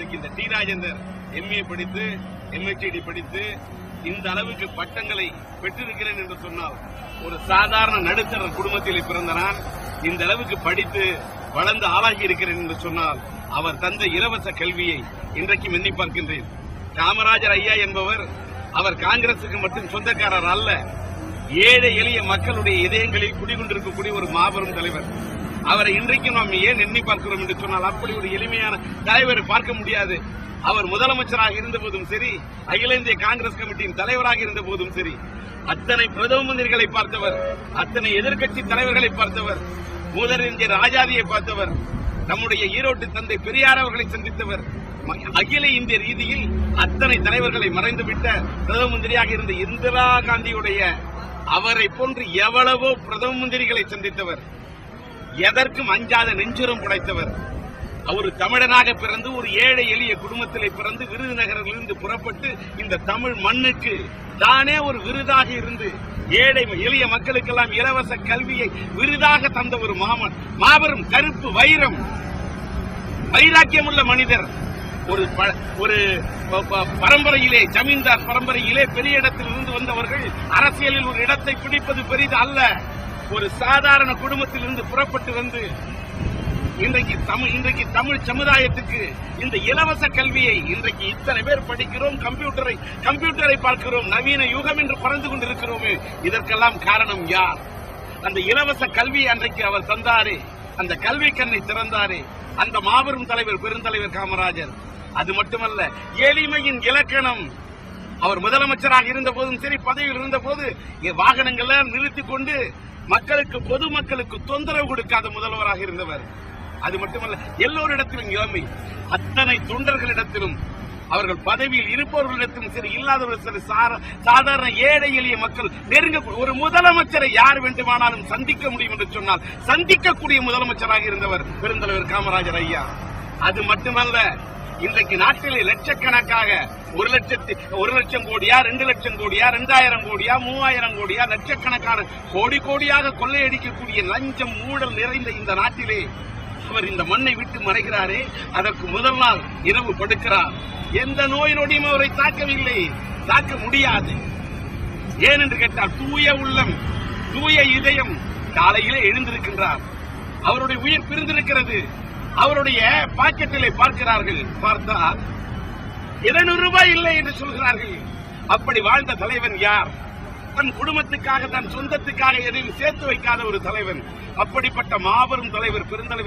இன்றைக்கு இந்த D Rajendar MA படித்து MHD படித்து இந்த அளவுக்கு பட்டங்களை பெற்றிருக்கிறேன் என்று சொன்னால், ஒரு சாதாரண நடுத்தர குடும்பத்தில் பிறந்த நான் இந்த அளவுக்கு படித்து வளர்ந்து ஆளாகி இருக்கிறேன் என்று சொன்னால், அவர் தந்த இலவச கல்வியை இன்றைக்கும் எண்ணி பார்க்கின்றேன். காமராஜர் ஐயா என்பவர் அவர் காங்கிரசுக்கு மட்டும் சொந்தக்காரர் அல்ல, ஏழை எளிய மக்களுடைய இதயங்களில் குடிகொண்டிருக்கக்கூடிய ஒரு மாபெரும் தலைவர். அவரை இன்றைக்கும் நாம் ஏன் எண்ணி பார்க்கிறோம் என்று சொன்னால், அப்படி ஒரு எளிமையான தலைவரை பார்க்க முடியாது. அவர் முதலமைச்சராக இருந்த போதும் சரி, அகில இந்திய காங்கிரஸ் கமிட்டியின் தலைவராக இருந்த போதும் சரி, அத்தனை பிரதம மந்திரிகளை பார்த்தவர், அத்தனை எதிர்க்கட்சி தலைவர்களை பார்த்தவர், முதலமைச்சர் ராஜாதியை பார்த்தவர், நம்முடைய ஈரோட்டு தந்தை பெரியார் அவர்களை சந்தித்தவர். அகில இந்திய ரீதியில் அத்தனை தலைவர்களை மறைந்துவிட்ட பிரதம மந்திரியாக இருந்த இந்திரா காந்தியுடைய அவரை போன்று எவ்வளவோ பிரதம மந்திரிகளை சந்தித்தவர். எதற்கும் அஞ்சாத நெஞ்சுரம் படைத்தவர். அவர் தமிழனாக பிறந்து ஒரு ஏழை எளிய குடும்பத்திலே பிறந்து விருதுநகரிலிருந்து புறப்பட்டு இந்த தமிழ் மண்ணுக்கு தானே ஒரு விருதாக இருந்து ஏழை எளிய மக்களுக்கெல்லாம் இலவச கல்வியை விருதாக தந்த ஒரு மாபெரும் கருப்பு வைரம், வைராக்கியமுள்ள மனிதர். ஒரு பரம்பரையிலே, ஜமீன்தார் பரம்பரையிலே பெரிய இடத்தில் இருந்து வந்தவர்கள் அரசியலில் ஒரு இடத்தை பிடிப்பது பெரிது அல்ல. ஒரு சாதாரண குடும்பத்தில் இருந்து புறப்பட்டு வந்து இன்றைக்கு தமிழ் சமுதாயத்துக்கு இந்த இலவச கல்வியை இன்றைக்கு இத்தனை பேர் படிக்கிறோம், கம்ப்யூட்டரை பார்க்கிறோம், நவீன யுகம் என்று பறந்து கொண்டிருக்கிறோமே, இதற்கெல்லாம் காரணம் யார்? அந்த இலவச கல்வியை அன்றைக்கு அவர் தந்தாரே, அந்த கல்வி கண்ணை திறந்தாரே, அந்த மாபெரும் தலைவர், பெருந்தலைவர் காமராஜர். அது மட்டுமல்ல, எளிமையின் இலக்கணம். அவர் முதலமைச்சராக இருந்த போதும் சரி, பதவியில் இருந்த போது வாகனங்களை நிறுத்திக் கொண்டு பொதுமக்களுக்கு தொந்தரவு கொடுக்காத முதல்வராக இருந்தவர். அது மட்டுமல்ல, எல்லோரிடத்திலும் இளமை, அத்தனை தொண்டர்களிடத்திலும், அவர்கள் பதவியில் இருப்பவர்களிடத்திலும் சரி, இல்லாதவர்கள் சரி, சாதாரண ஏழை எளிய மக்கள் ஒரு முதலமைச்சரை யார் வேண்டுமானாலும் சந்திக்க முடியும் என்று சொன்னால் சந்திக்கக்கூடிய முதலமைச்சராக இருந்தவர் பெருந்தலைவர் காமராஜர் ஐயா. அது மட்டுமல்ல, இன்றைக்கு நாட்டிலே லட்சக்கணக்காக 1 லட்சம் கோடியா, 2 லட்சம் கோடியா, 2000 கோடியா, 3000 கோடியா, லட்சக்கணக்கான கோடியாக கொள்ளையடிக்கக்கூடிய லஞ்சம் ஊழல் நிறைந்த இந்த நாட்டிலே அவர் இந்த மண்ணை விட்டு மறைகிறாரே, அதற்கு முதல் நாள் இரவு படுக்கிறார். எந்த நோய் நொடியும் அவரை தாக்கவில்லை, தாக்க முடியாது. ஏனென்று கேட்டால் தூய உள்ளம், தூய இதயம். காலையிலே எழுந்திருக்கின்றார், அவருடைய உயிர் பிரிந்திருக்கிறது. அவருடைய பாக்கெட்டிலே பார்க்கிறார்கள், பார்த்தால் 200 ரூபாய் இல்லை என்று சொல்கிறார்கள். அப்படி வாழ்ந்த தலைவன் யார்? தன் குடும்பத்துக்காக, தன் சொந்தத்துக்காக எதையும் சேர்த்து வைக்காத ஒரு தலைவன். அப்படிப்பட்ட மாபெரும் தலைவர், பெருந்தலைவர்